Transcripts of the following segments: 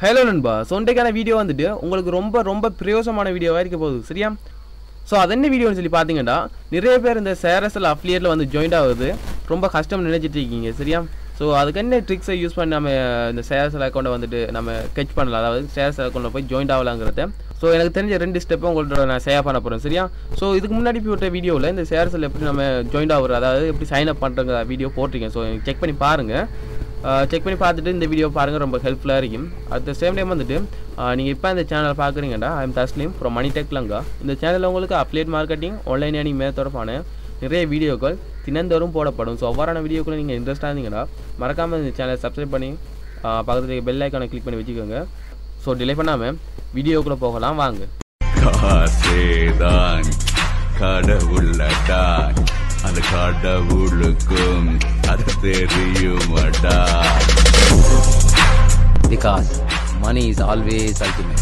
Hello நண்பா, so இன்றைக்கான video வந்துட்டு உங்களுக்கு ரொம்ப பிரயோசனமான வீடியோவாக இருக்க போகுது. சரியா? ஸோ அது என்ன வீடியோன்னு சொல்லி பார்த்தீங்கன்னா, நிறைய பேர் இந்த ஷேர்அசேல் அஃபிலியேட்டில் வந்து ஜாயின்ட் ஆகுது ரொம்ப கஷ்டம் நினைச்சிட்டு இருக்கீங்க. சரியா? ஸோ அதுக்கு என்ன ட்ரிக்ஸை யூஸ் பண்ணி நம்ம இந்த ஷேர்அசேல் அக்கௌண்ட்டை வந்துட்டு நம்ம கெச் பண்ணலாம், அதாவது ஷேர்அசேல் அக்கௌண்ட்டில் போய் ஜாயின்ட் ஆகலாங்கிறத. ஸோ எனக்கு தெரிஞ்ச 2 ஸ்டெப்பை உங்கள்கிட்ட நான் ஷேர் பண்ண போகிறேன். சரியா? ஸோ இதுக்கு முன்னாடி போட்ட வீடியோவில் இந்த ஷேர்அசேல் எப்படி நம்ம ஜாயின்ட் ஆகுறது, அதாவது எப்படி சைன் அப் பண்ணுறங்க வீடியோ போட்டிருக்கேன். ஸோ செக் பண்ணி பாருங்கள். செக் பண்ணி பார்த்துட்டு இந்த வீடியோ பாருங்கள், ரொம்ப ஹெல்ப்ஃபுல்லாக இருக்கும். அட் த சேம் டைம் வந்துட்டு நீங்கள் இப்போ இந்த சேனல் பார்க்குறீங்கடா, I am Tasleem from Money Tech Lanka. இந்த சேனலில் உங்களுக்கு அப்லேட் மார்க்கெட்டிங், ஆன்லைன் ஏர்னிங் தொடர்பான நிறைய வீடியோக்கள் தினந்தோறும் போடப்படும். ஸோ அவ்வாறான வீடியோக்களை நீங்கள் இன்ட்ரெஸ்ட்டாக இருந்தீங்கன்னா மறக்காமல் இந்த சேனலை சப்ஸ்கிரைப் பண்ணி பக்கத்தில் பெல் ஐக்கானை கிளிக் பண்ணி வச்சுக்கோங்க. ஸோ டிலே பண்ணாமல் வீடியோக்குள்ளே போகலாம் வாங்க. கடவுளடான் அந்த கடவுளுக்கும் அது தெரியுமாடா. Because money is always ultimate.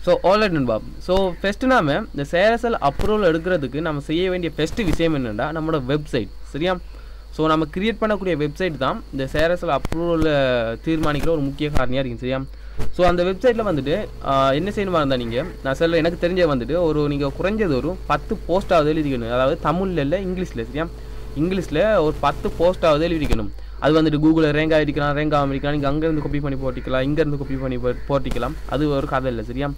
So alright நண்பா. ஸோ ஃபஸ்ட்டு நாம் இந்த ஷேர்அசேல் அப்ரூவல் எடுக்கிறதுக்கு நம்ம செய்ய வேண்டிய ஃபஸ்ட்டு விஷயம் என்னென்னா நம்மளோட வெப்சைட். சரியா? ஸோ நம்ம கிரியேட் பண்ணக்கூடிய வெப்சைட் தான் இந்த ஷேர்அசேல் அப்ரூவலில் தீர்மானிக்கிற ஒரு முக்கிய காரணியாக இருக்கும். சரியா? ஸோ அந்த வெப்சைட்டில் வந்துட்டு என்ன செய்யணுமா இருந்தால் நீங்கள் நான் சொல்ல எனக்கு தெரிஞ்ச வந்துட்டு நீங்கள் குறைஞ்சது ஒரு 10 போஸ்ட்டாவது எழுதிக்கணும். அதாவது தமிழில் இல்லை, இங்கிலீஷில். சரியா? இங்கிலீஷில் ஒரு 10 போஸ்ட்டாவது எழுதிக்கணும். அது வந்துட்டு கூகுளில் ரேங்க் ஆகிருக்கலாம், ரேங்க் ஆகிருக்கலாம், நீங்கள் அங்கேருந்து காப்பி பண்ணி போட்டிக்கலாம், இங்கேருந்து காப்பி பண்ணி போட்டிக்கலாம். அது ஒரு கதை இல்லை. சரியா?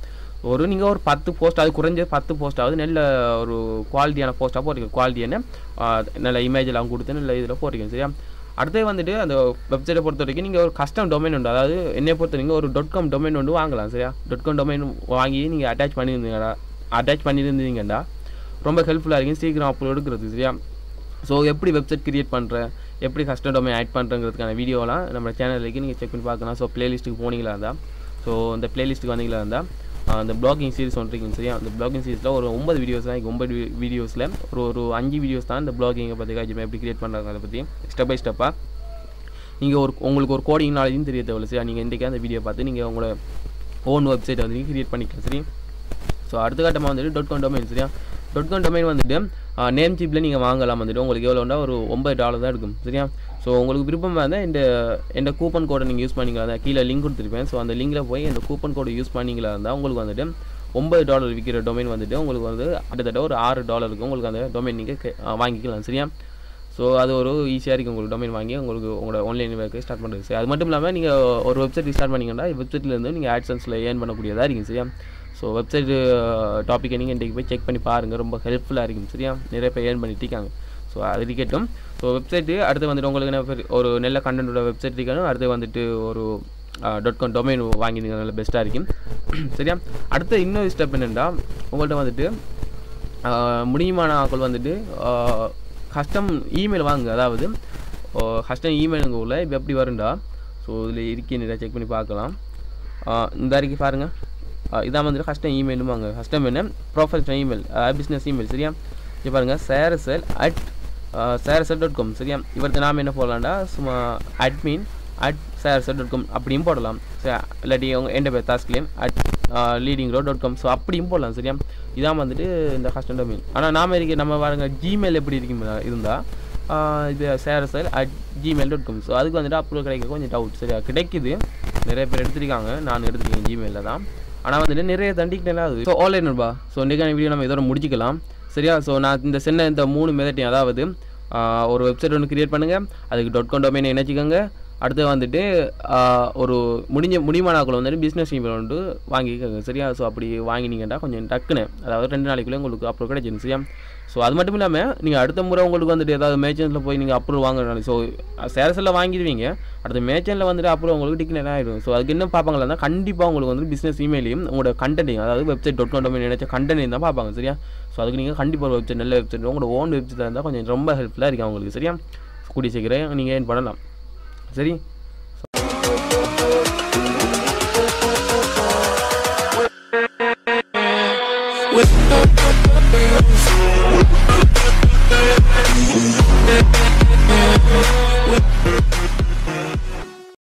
நீங்கள் ஒரு 10 போஸ்ட், அது குறைஞ்ச 10 போஸ்ட்டாவது நல்ல ஒரு குவாலிட்டியான போஸ்ட்டாக போட்டிருக்கோம். குவாலிட்டியான நல்ல இமேஜெல்லாம் கொடுத்து நல்ல இதில் போட்டிருக்கோம். சரியா? அடுத்தது வந்துட்டு அந்த வெப்சைட்டை பொறுத்த வரைக்கும் நீங்கள் ஒரு கஸ்டம் டொமைன் உண்டு, அதாவது என்னை பொறுத்த வரைக்கும் ஒரு .com டொமைன் ஒன்று வாங்கலாம். சரியா? .com டொமைன் வாங்கி நீங்கள் அட்டாச் பண்ணியிருந்தீங்கடா ரொம்ப ஹெல்ப்ஃபுல்லாக இருக்கும் சீக்கிரம் அப்லோட் எடுக்கிறது. சரியா? ஸோ எப்படி வெப்சைட் கிரியேட் பண்ணுறேன், எப்படி கஸ்டம் டொமைன் ஆட் பண்ணுறங்கிறதுக்கான வீடியோலாம் நம்ம சேனலுக்கு நீங்கள் செக் பண்ணி பார்க்கலாம். ஸோ ப்ளேலிஸ்ட்டுக்கு போனீங்களா இருந்தால், ஸோ இந்த ப்ளேலிஸ்ட்டுக்கு வந்தீங்களா இருந்தால் அந்த பிளாகிங் சீரிஸ் ஒன்று இருக்குங்க. சரியா? அந்த பிளாகிங் சீரிஸில் ஒரு 9 வீடியோஸ் தான். 9 வீடியோஸில் ஒரு 5 வீடியோஸ் தான் இந்த பிளாகிங்கை பற்றி எப்படி கிரியேட் பண்ணுறாங்க அதை பற்றி ஸ்டெப் பை ஸ்டெப்பாக நீங்கள் உங்களுக்கு ஒரு கோடிங் நாலேஜும் தெரிய தேவையில்லை. சரியா? நீங்கள் இன்றைக்கி அந்த வீடியோ பார்த்து நீங்கள் உங்களோட ஓன் வெப்சைட்டை வந்து நீங்கள் கிரியேட் பண்ணிக்கலாம். சரி? ஸோ அடுத்த கட்டமாக வந்துட்டு .com டொமைன். சரியா? .com டொமைன் வந்துட்டு நேம் சீப்பில் நீங்கள் வாங்கலாம். வந்துட்டு உங்களுக்கு எவ்வளோண்டா ஒரு $9 தான் இருக்கும். சரியா? ஸோ உங்களுக்கு விருப்பமாக இருந்தால் இந்த கூப்பன் கோடை நீங்கள் யூஸ் பண்ணிங்களா இருந்தால் கீழே லிங்க் கொடுத்துருப்பேன். ஸோ அந்த லிங்கில் போய் இந்த கூப்பன் கோடை யூஸ் பண்ணிங்களா இருந்தால் உங்களுக்கு வந்துட்டு $9 விற்கிற டொமைன் வந்துட்டு உங்களுக்கு வந்து கிட்டத்தட்ட ஒரு $6 உங்களுக்கு அந்த டொமைன் நீங்கள் வாங்கிக்கலாம். சரியா? ஸோ அது ஒரு ஈஸியாக இருக்குது உங்களுக்கு டொமைன் வாங்கி உங்களோட ஆன்லைன் ஒர்க்கை ஸ்டார்ட் பண்ணுறது. சரி, அது மட்டும் இல்லாமல் நீங்கள் ஒரு வெப்சைட் ஸ்டார்ட் பண்ணிங்கன்னா வெப்சைட்லேருந்து நீங்கள் ஆட்சன்ஸில் ஏர்ன் பண்ணக்கூடியதாக இருக்கும். சரியா? ஸோ வெப்சைட் டாப்பிக்கை நீங்கள் இன்றைக்கி போய் செக் பண்ணி பாருங்கள், ரொம்ப ஹெல்ப்ஃபுல்லாக இருக்கும். சரியா? நிறைய பேர் ஏர்ன் பண்ணிட்டு இருக்காங்க. ஸோ அது இருக்கட்டும். ஸோ வெப்சைட்டு அடுத்து வந்துட்டு உங்களுக்கு ஒரு நல்ல கண்டென்ட்டோட வெப்சைட் இருக்கணும். அடுத்து வந்துட்டு ஒரு .com டொமைன் வாங்கினீங்க, நல்ல பெஸ்ட்டாக இருக்கும். சரியா? அடுத்த இன்னொரு ஸ்டெப் என்னென்னா உங்கள்கிட்ட வந்துட்டு முடியுமான ஆக்கள் வந்துட்டு கஸ்டம் இமெயில் வாங்க. அதாவது கஸ்டம் இமெயிலுங்க உள்ள இப்போ எப்படி வருண்டா, ஸோ இதில் இருக்கி நிறைய செக் பண்ணி பார்க்கலாம். இந்த அறிக்கை பாருங்கள், இதான் வந்துட்டு கஸ்டம் இமெயிலும் வாங்க. கஸ்டம் என்ன ப்ரொஃபஷனல் இமெயில், பிஸ்னஸ் இமெயில். சரியா? இப்போ பாருங்கள், shareasale@shareasale.com. சரியா? இவருக்கு நாம் என்ன போடலாம்டா, சும்மா admin@shareasale.com அப்படியும் போடலாம். சரி, இல்லாட்டி அவங்க எந்த பேர் தாஸ்க்லேயும் @leadingrow.com. ஸோ அப்படியும் போடலாம். சரியா? இதான் வந்துட்டு இந்த கஸ்டம் டொமைன். ஆனால் நம்ம பாருங்கள் ஜிமெயில் எப்படி இருந்தால் இது shareasale@gmail.com. ஸோ அதுக்கு வந்துட்டு அப்லோட் கிடைக்க கொஞ்சம் டவுட். சரியா? கிடைக்குது, நிறைய பேர் எடுத்துருக்காங்க, நான் எடுத்துருக்கேன் ஜிமெயிலில் தான். ஆனால் வந்துட்டு நிறைய தண்டிக்கிட்டே ஆகுது. ஸோ ஆன்லைன் நண்பா. ஸோ இன்றைக்கான வீடியோ நம்ம இதோட முடிச்சிக்கலாம். சரியா? ஸோ நான் இந்த 3 மெத்தட்டையும், அதாவது ஒரு வெப்சைட் ஒன்று கிரியேட் பண்ணுங்கள், அதுக்கு .com டொமைனை இணைச்சிக்கோங்க. அடுத்து வந்துட்டு ஒரு முடிமான ஆக்கள் வந்துட்டு பிஸ்னஸ் இமெயில் வந்து வாங்கிக்கோங்க. சரியா? ஸோ அப்படி வாங்கினீங்கன்னா கொஞ்சம் டக்குன்னு, அதாவது 2 நாளைக்குள்ளே உங்களுக்கு அப்ரூவ் கிடைச்சிடும். சரியா? ஸோ அது மட்டும் இல்லாமல் நீங்கள் அடுத்த முறை உங்களுக்கு வந்துட்டு ஏதாவது மேச்சன்ஸில் போய் நீங்கள் அப்ரூவ் வாங்கினாலும், ஸோ ஷேர்அசேலில் வாங்கிடுவீங்க, அடுத்த மேச்சனில் வந்துட்டு அப்ரூவ் உங்களுக்கு டிக்ளேர் ஆகிடும். ஸோ அதுக்கு என்ன பார்ப்பாங்களா இருந்தால் கண்டிப்பாக உங்களுக்கு வந்து பிஸ்னஸ் இமெயிலையும் உங்களோட கண்டென்ட்டையும், அதாவது வெப்சைட் .com டொமைன் நினைச்ச கண்டென்ட்டையும் தான் பார்ப்பாங்க. சரியா? ஸோ அதுக்கு நீங்கள் கண்டிப்பாக ஒரு வெப்சைட், நல்ல வெப்சைட், உங்களோட ஓன் வெப்சைட்டாக இருந்தால் கொஞ்சம் ரொம்ப ஹெல்ப்ஃபுல்லாக இருக்குது அவங்களுக்கு. சரியா? கூடிய சீக்கிரம் நீங்கள் ஏர்ன் பண்ணலாம். சரி?